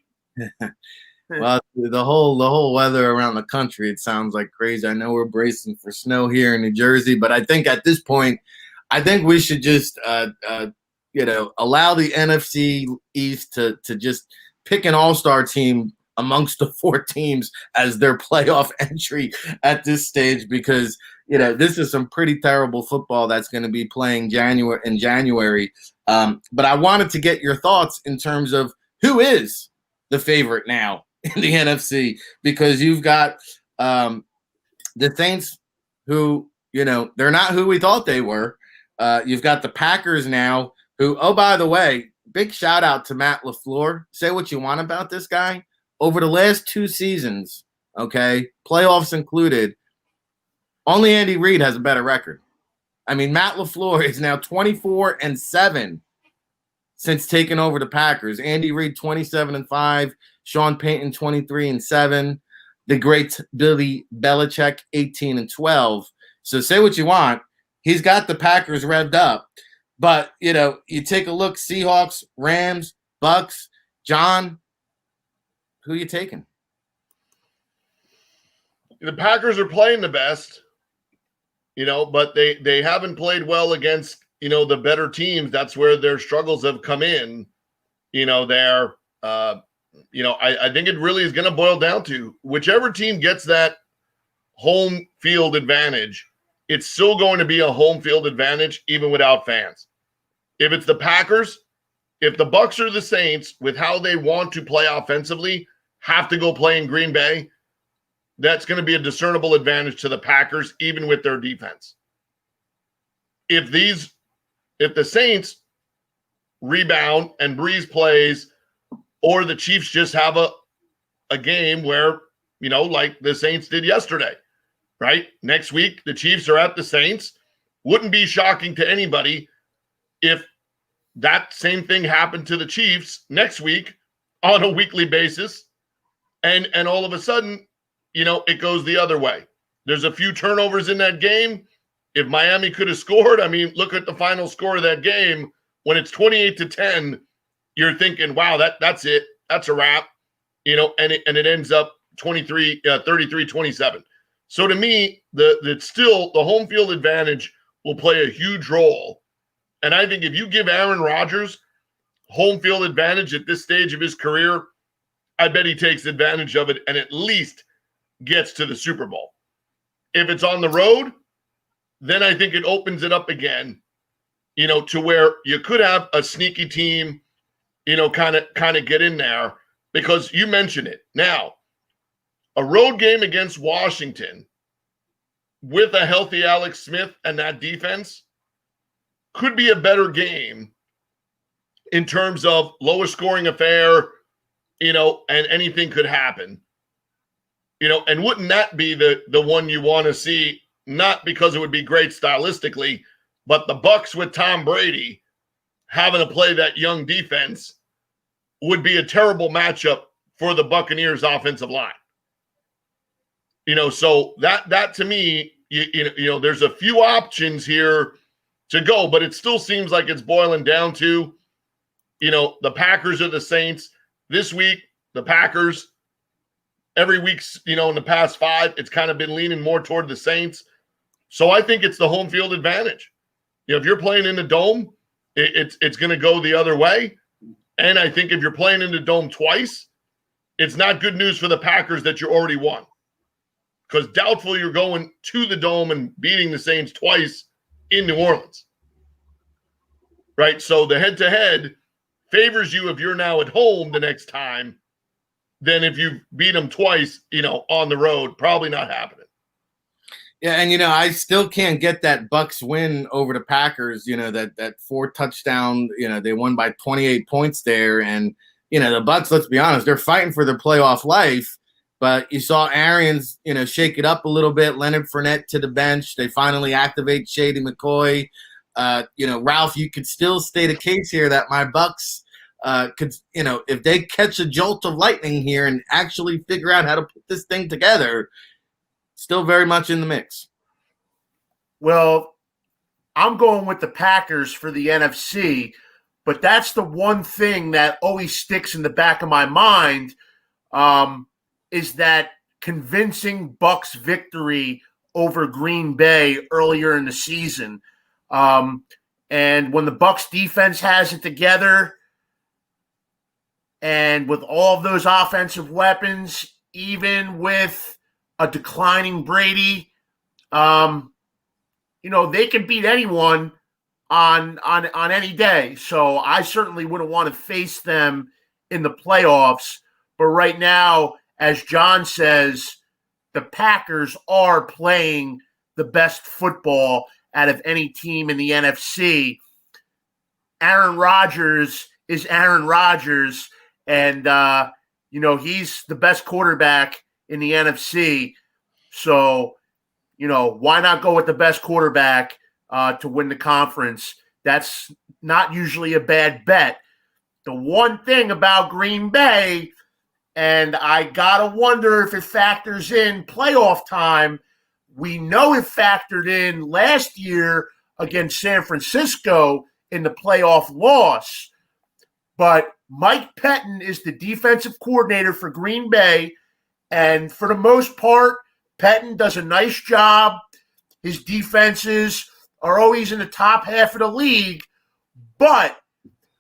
Well, the whole weather around the country, it sounds like crazy. I know we're bracing for snow here in New Jersey, but I think at this point, I think we should just you know, allow the NFC East to just pick an all-star team amongst the 4 teams as their playoff entry at this stage, because, you know, this is some pretty terrible football that's going to be playing in January. But I wanted to get your thoughts in terms of who is the favorite now in the NFC, because you've got the Saints, who, you know, they're not who we thought they were. You've got the Packers now, who, oh, by the way, big shout out to Matt LaFleur. Say what you want about this guy. Over the last 2 seasons, okay, playoffs included, only Andy Reid has a better record. I mean, Matt LaFleur is now 24-7 since taking over the Packers. Andy Reid 27-5, Sean Payton 23-7, the great Billy Belichick 18-12. So say what you want, he's got the Packers revved up. But, you know, you take a look, Seahawks, Rams, Bucks, John, who are you taking? The Packers are playing the best, you know, but they haven't played well against, you know, the better teams. That's where their struggles have come in. You know, you know, I think it really is going to boil down to whichever team gets that home field advantage, it's still going to be a home field advantage even without fans. If it's the Packers, if the Bucks or the Saints, with how they want to play offensively, have to go play in Green Bay, that's going to be a discernible advantage to the Packers, even with their defense. If the Saints rebound and Breeze plays, or the Chiefs just have a game where, you know, like the Saints did yesterday, right? Next week, the Chiefs are at the Saints. Wouldn't be shocking to anybody if that same thing happened to the Chiefs next week on a weekly basis. And all of a sudden, you know, it goes the other way. There's a few turnovers in that game. If Miami could have scored, I mean, look at the final score of that game. When it's 28-10, you're thinking, wow, that's it. That's a wrap. You know, and it ends up 33-27. So to me, the home field advantage will play a huge role. And I think if you give Aaron Rodgers home field advantage at this stage of his career, I bet he takes advantage of it and at least gets to the Super Bowl. If it's on the road, then I think it opens it up again, you know, to where you could have a sneaky team, you know, kind of get in there, because you mentioned it. Now, a road game against Washington with a healthy Alex Smith and that defense could be a better game in terms of lowest scoring affair, you know, and anything could happen, you know, and wouldn't that be the one you want to see not because it would be great stylistically, but the Bucs with Tom Brady having to play that young defense would be a terrible matchup for the Buccaneers offensive line. So that to me, there's a few options here to go, but it still seems like it's boiling down to, the Packers or the Saints. This week, the Packers. Every week, in the past 5, it's kind of been leaning more toward the Saints. So I think it's the home field advantage. If you're playing in the Dome, it's going to go the other way. And I think if you're playing in the Dome twice, it's not good news for the Packers that you already won. Because doubtful you're going to the Dome and beating the Saints twice in New Orleans. Right? So the head-to-head favors you if you're now at home the next time than if you beat them twice, on the road. Probably not happening. Yeah, and I still can't get that Bucs win over the Packers. That 4 touchdown. They won by 28 points there, and the Bucs. Let's be honest, they're fighting for their playoff life. But you saw Arians, shake it up a little bit. Leonard Fournette to the bench. They finally activate Shady McCoy. Ralph, you could still state a case here that my Bucs could, if they catch a jolt of lightning here and actually figure out how to put this thing together. Still very much in the mix. Well, I'm going with the Packers for the NFC, but that's the one thing that always sticks in the back of my mind is that convincing Bucs victory over Green Bay earlier in the season. And when the Bucs defense has it together and with all of those offensive weapons, even with a declining Brady, they can beat anyone on any day. So I certainly wouldn't want to face them in the playoffs. But right now, as John says, the Packers are playing the best football out of any team in the NFC. Aaron Rodgers is Aaron Rodgers, and he's the best quarterback in the NFC. So, why not go with the best quarterback to win the conference? That's not usually a bad bet. The one thing about Green Bay, and I got to wonder if it factors in playoff time, we know it factored in last year against San Francisco in the playoff loss. But Mike Pettin is the defensive coordinator for Green Bay. And for the most part, Pettin does a nice job. His defenses are always in the top half of the league. But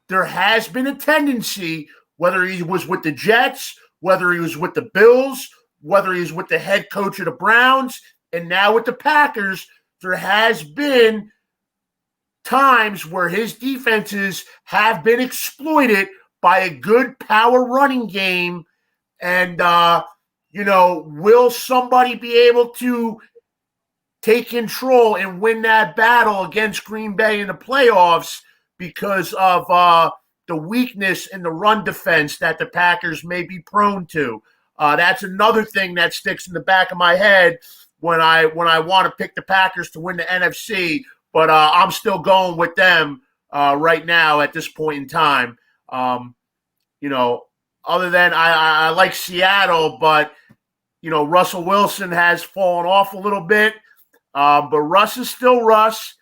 there has been a tendency, whether he was with the Jets, whether he was with the Bills, whether he was with the head coach of the Browns, and now with the Packers, there has been times where his defenses have been exploited by a good power running game. And, will somebody be able to take control and win that battle against Green Bay in the playoffs because of the weakness in the run defense that the Packers may be prone to? That's another thing that sticks in the back of my head when I want to pick the Packers to win the NFC, but I'm still going with them right now at this point in time. Other than I like Seattle, but Russell Wilson has fallen off a little bit, but Russ is still Russ.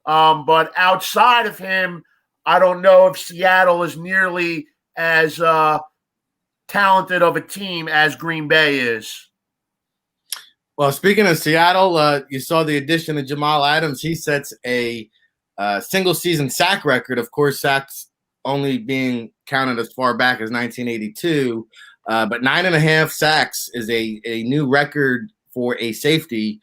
But outside of him, I don't know if Seattle is nearly as talented of a team as Green Bay is. Well, speaking of Seattle, you saw the addition of Jamal Adams. He sets a single-season sack record. Of course, sacks only being counted as far back as 1982. But 9.5 sacks is a new record for a safety.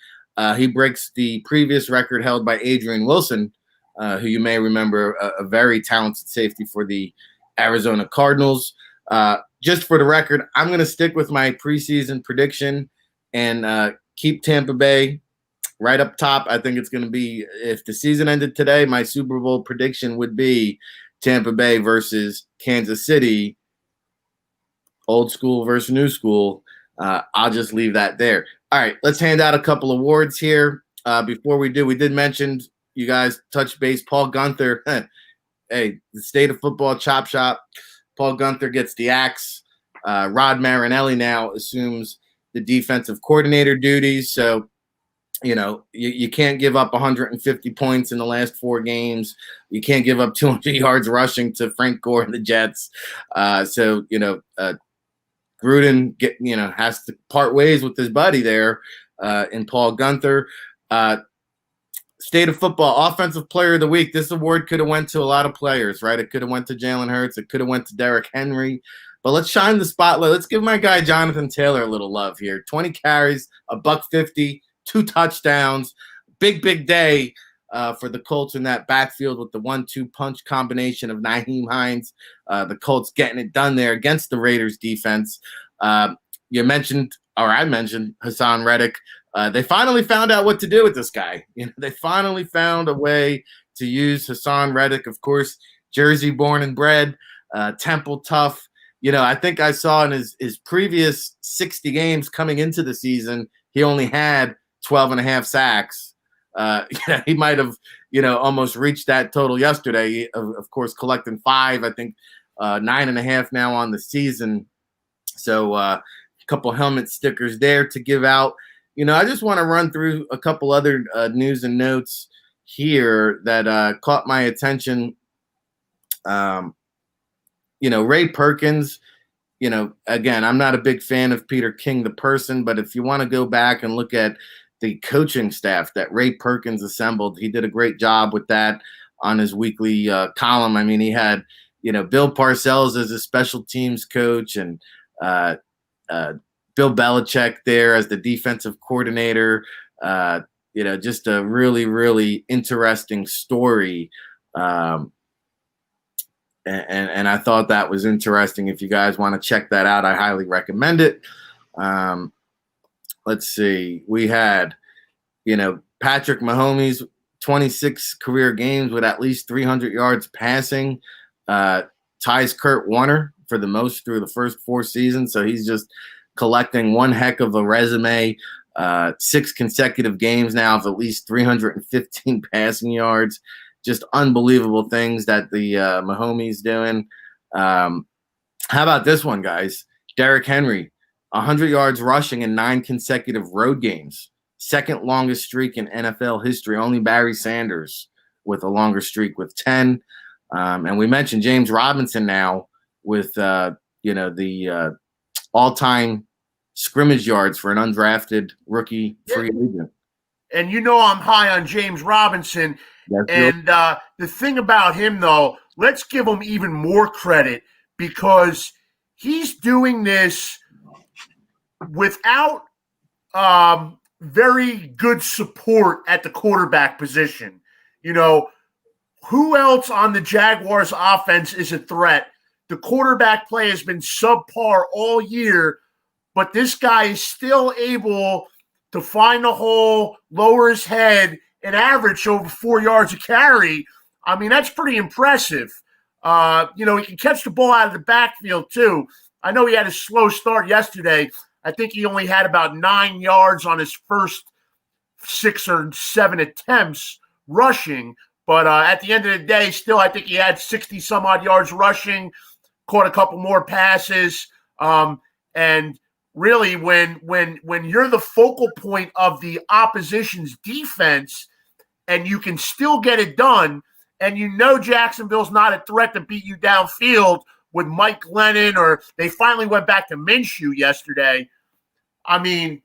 He breaks the previous record held by Adrian Wilson, who you may remember, a very talented safety for the Arizona Cardinals. Just for the record, I'm going to stick with my preseason prediction and keep Tampa Bay right up top. I think it's going to be, if the season ended today, my Super Bowl prediction would be Tampa Bay versus Kansas City. Old school versus new school. I'll just leave that there. All right, let's hand out a couple awards here. before we did mention, you guys touch base, Paul Gunther. Hey, the State of Football Chop Shop. Paul Gunther gets the axe. Rod Marinelli now assumes the defensive coordinator duties. So, you can't give up 150 points in the last 4 games. You can't give up 200 yards rushing to Frank Gore and the Jets. So, Gruden has to part ways with his buddy there in Paul Gunther. State of Football Offensive Player of the Week. This award could have went to a lot of players, right? It could have went to Jalen Hurts. It could have went to Derrick Henry. But let's shine the spotlight. Let's give my guy Jonathan Taylor a little love here. 20 carries, $150, 2 touchdowns. Big day for the Colts in that backfield with the 1-2 punch combination of Nyheim Hines. The Colts getting it done there against the Raiders defense. I mentioned Hassan Reddick. They finally found out what to do with this guy. They finally found a way to use Hassan Reddick. Of course, Jersey born and bred, Temple tough. I think I saw in his previous 60 games coming into the season, he only had 12 and a half sacks. He might have, almost reached that total yesterday. Of course, collecting 5, I think 9.5 now on the season. So a couple helmet stickers there to give out. I just want to run through a couple other news and notes here that caught my attention. Ray Perkins, again, I'm not a big fan of Peter King, the person, but if you want to go back and look at the coaching staff that Ray Perkins assembled, he did a great job with that on his weekly column. I mean, he had, Bill Parcells as a special teams coach and Bill Belichick there as the defensive coordinator. Just a really, really interesting story. And I thought that was interesting. If you guys want to check that out, I highly recommend it. Let's see. We had, Patrick Mahomes, 26 career games with at least 300 yards passing. Ties Kurt Warner for the most through the first 4 seasons. So he's just collecting one heck of a resume. 6 consecutive games now of at least 315 passing yards. Just unbelievable things that the Mahomes doing. How about this one, guys? Derrick Henry, 100 yards rushing in 9 consecutive road games. Second longest streak in NFL history. Only Barry Sanders with a longer streak with 10. And we mentioned James Robinson now with, the all-time scrimmage yards for an undrafted rookie free agent. And I'm high on James Robinson. And the thing about him, though, let's give him even more credit because he's doing this without very good support at the quarterback position. Who else on the Jaguars offense is a threat? The quarterback play has been subpar all year, but this guy is still able to find a hole, lower his head, and average over 4 yards a carry. I mean, that's pretty impressive. He can catch the ball out of the backfield, too. I know he had a slow start yesterday. I think he only had about 9 yards on his first 6 or 7 attempts rushing. But at the end of the day, still, I think he had 60-some-odd yards rushing, caught a couple more passes. And really, when you're the focal point of the opposition's defense and you can still get it done, and Jacksonville's not a threat to beat you downfield with Mike Glennon, or they finally went back to Minshew yesterday. I mean,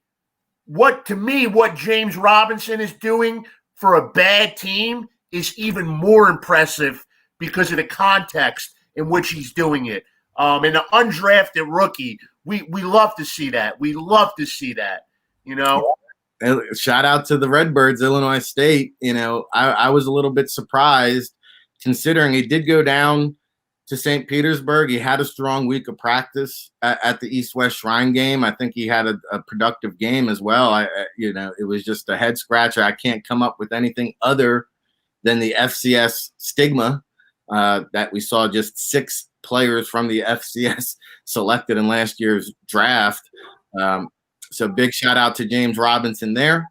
what James Robinson is doing for a bad team is even more impressive because of the context in which he's doing it. And an undrafted rookie, we love to see that. We love to see that, Shout out to the Redbirds, Illinois State. I was a little bit surprised considering he did go down to St. Petersburg. He had a strong week of practice at the East-West Shrine game. I think he had a productive game as well. It was just a head scratcher. I can't come up with anything other than the FCS stigma that we saw just 6 players from the FCS selected in last year's draft. So big shout out to James Robinson there.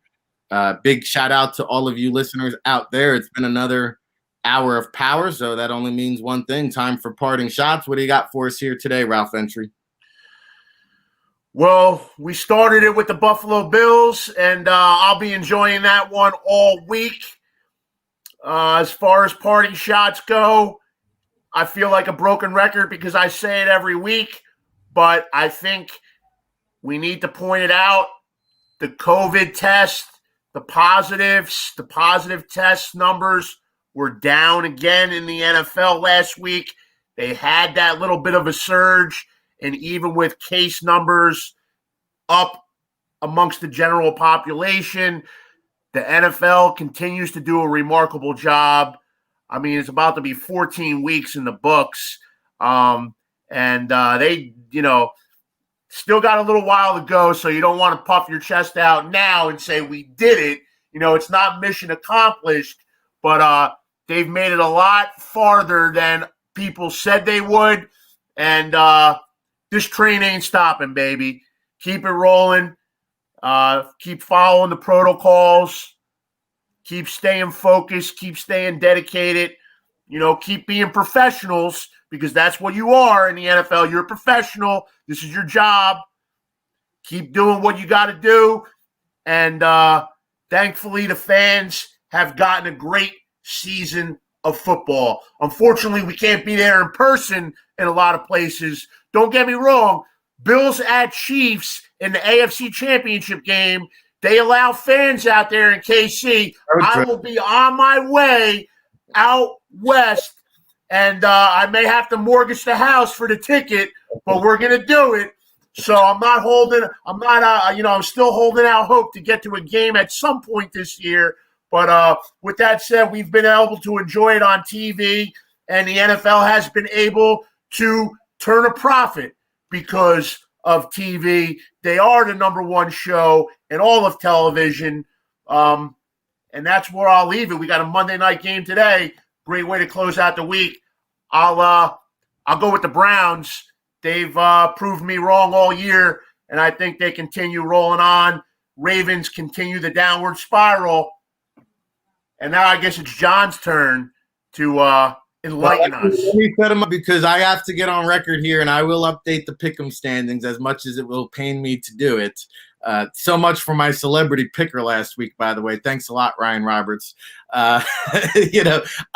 Big shout out to all of you listeners out there. It's been another hour of power, so that only means one thing: time for parting shots. What do you got for us here today, Ralph Ventre? Well, we started it with the Buffalo Bills, and I'll be enjoying that one all week. As far as parting shots go, I feel like a broken record because I say it every week, but I think we need to point it out. The COVID test, the positive test numbers were down again in the NFL last week. They had that little bit of a surge, and even with case numbers up amongst the general population, the NFL continues to do a remarkable job. I mean, it's about to be 14 weeks in the books, and they, still got a little while to go, so you don't want to puff your chest out now and say we did it. It's not mission accomplished, but they've made it a lot farther than people said they would, and this train ain't stopping, baby. Keep it rolling. Keep following the protocols. Keep staying focused. Keep staying dedicated. Keep being professionals, because that's what you are in the NFL. You're a professional. This is your job. Keep doing what you got to do. And thankfully, the fans have gotten a great season of football. Unfortunately, we can't be there in person in a lot of places. Don't get me wrong. Bills at Chiefs in the AFC Championship game, they allow fans out there in KC. I will be on my way out west, and I may have to mortgage the house for the ticket, but we're going to do it. So I'm still holding out hope to get to a game at some point this year. But with that said, we've been able to enjoy it on TV, and the NFL has been able to turn a profit because of TV. They are the number one show in all of television. And that's where I'll leave it. We got a Monday night game today. Great way to close out the week. I'll go with the Browns. They've proved me wrong all year, and I think they continue rolling on. Ravens continue the downward spiral. And now I guess it's John's turn to enlighten us. Let me set him up, because I have to get on record here, and I will update the pick'em standings as much as it will pain me to do it. So much for my celebrity picker last week, by the way. Thanks a lot, Ryan Roberts. I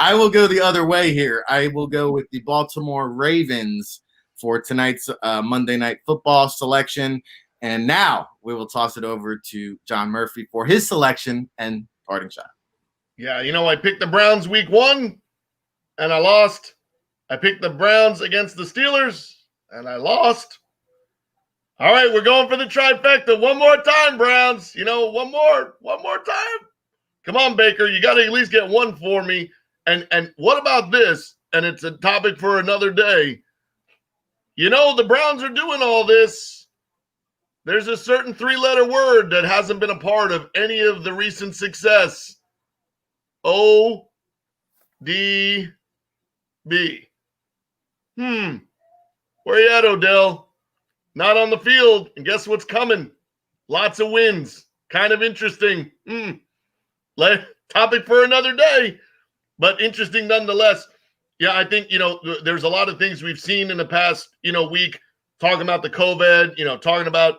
will go the other way here. I will go with the Baltimore Ravens for tonight's Monday Night Football selection. And now we will toss it over to John Murphy for his selection and parting shot. Yeah, I picked the Browns week 1, and I lost. I picked the Browns against the Steelers, and I lost. All right, we're going for the trifecta. One more time, Browns. One more time. Come on, Baker. You got to at least get one for me. And what about this? And it's a topic for another day. The Browns are doing all this. There's a certain 3-letter word that hasn't been a part of any of the recent success. ODB. Where you at, Odell? Not on the field. And guess what's coming? Lots of wins. Kind of interesting. Topic for another day, but interesting nonetheless. Yeah, I think, there's a lot of things we've seen in the past, week, talking about the COVID, talking about,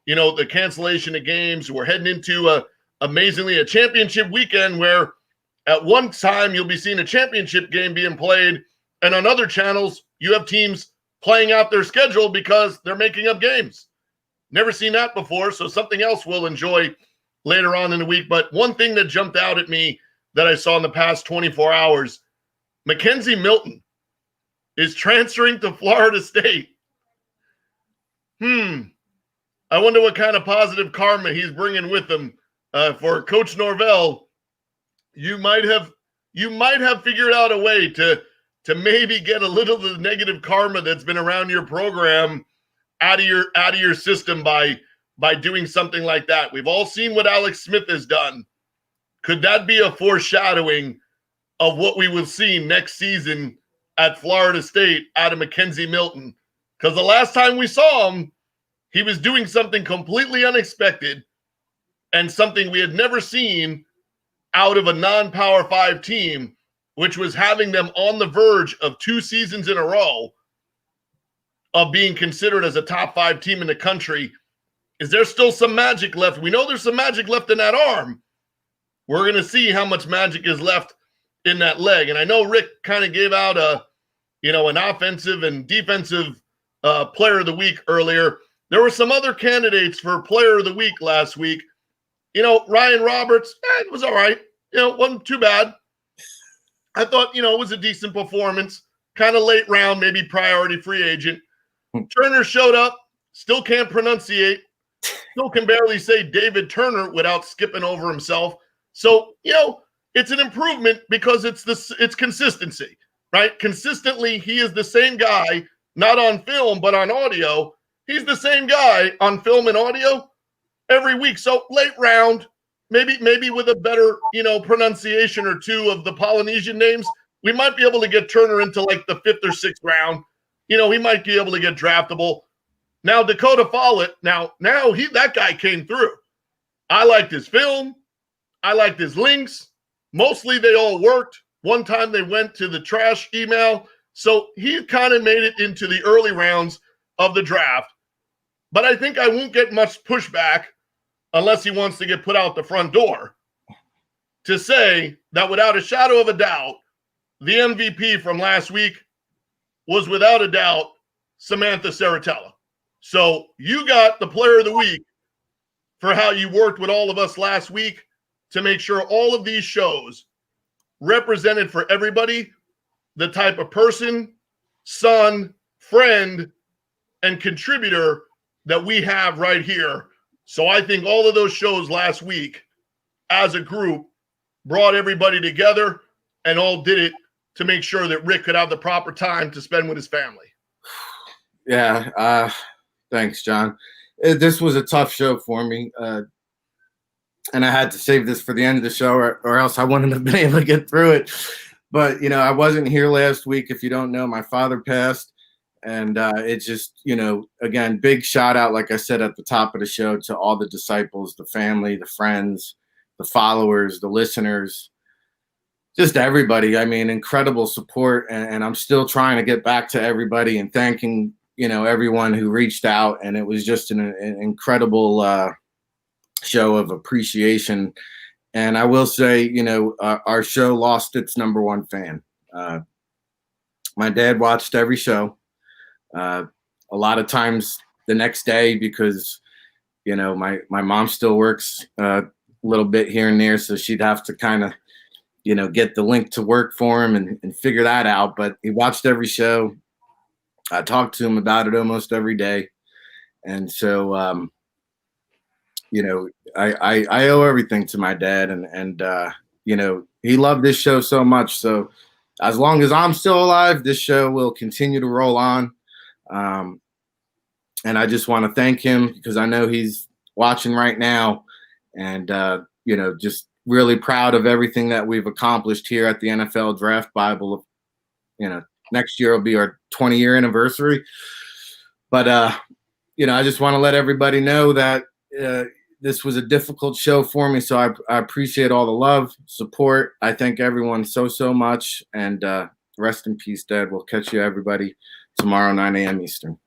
the cancellation of games. We're heading into amazingly a championship weekend where at one time you'll be seeing a championship game being played, and on other channels you have teams playing out their schedule because they're making up games. Never seen that before, so something else we'll enjoy later on in the week. But one thing that jumped out at me that I saw in the past 24 hours, Mackenzie Milton is transferring to Florida State. I wonder what kind of positive karma he's bringing with him for Coach Norvell. You might have figured out a way to maybe get a little of the negative karma that's been around your program out of your system by doing something like that. We've all seen what Alex Smith has done. Could that be a foreshadowing of what we will see next season at Florida State out of Mackenzie Milton? Because the last time we saw him, he was doing something completely unexpected. and something we had never seen out of a non-Power 5 team, which was having them on the verge of 2 seasons in a row of being considered as a top 5 team in the country. Is there still some magic left? We know there's some magic left in that arm. We're going to see how much magic is left in that leg. And I know Rick kind of gave out an offensive and defensive player of the week earlier. There were some other candidates for player of the week last week. Ryan Roberts, it was all right. Wasn't too bad. I thought, it was a decent performance. Kind of late round, maybe priority free agent. Turner showed up, still can't pronunciate, still can barely say David Turner without skipping over himself. So, it's an improvement because it's consistency, right? Consistently, he is the same guy, not on film, but on audio. He's the same guy on film and audio every week. So late round, maybe with a better, pronunciation or two of the Polynesian names, we might be able to get Turner into like the 5th or 6th round. He might be able to get draftable. Now, Dakota Follett, that guy came through. I liked his film. I liked his links. Mostly they all worked. One time they went to the trash email. So he kind of made it into the early rounds of the draft. But I think I won't get much pushback unless he wants to get put out the front door to say that without a shadow of a doubt, the MVP from last week was without a doubt Samantha Serritella. So you got the player of the week for how you worked with all of us last week to make sure all of these shows represented for everybody the type of person, son, friend, and contributor that we have right here. So I think all of those shows last week as a group brought everybody together and all did it to make sure that Rick could have the proper time to spend with his family. Yeah. Thanks, John. This was a tough show for me. And I had to save this for the end of the show or else I wouldn't have been able to get through it. But, I wasn't here last week. If you don't know, my father passed. And it's just, again, big shout out, like I said at the top of the show, to all the disciples, the family, the friends, the followers, the listeners, just everybody. I mean, incredible support. And I'm still trying to get back to everybody and thanking, everyone who reached out. And it was just an incredible show of appreciation. And I will say, our show lost its number one fan. My dad watched every show. A lot of times the next day because, my mom still works a little bit here and there. So she'd have to kind of, get the link to work for him and figure that out. But he watched every show. I talked to him about it almost every day. And so, I owe everything to my dad and he loved this show so much. So as long as I'm still alive, this show will continue to roll on. And I just want to thank him because I know he's watching right now and, just really proud of everything that we've accomplished here at the NFL Draft Bible. Next year will be our 20-year anniversary. But, I just want to let everybody know that this was a difficult show for me. So I appreciate all the love, support. I thank everyone so much. And rest in peace, Dad. We'll catch you, everybody, tomorrow, 9 a.m. Eastern.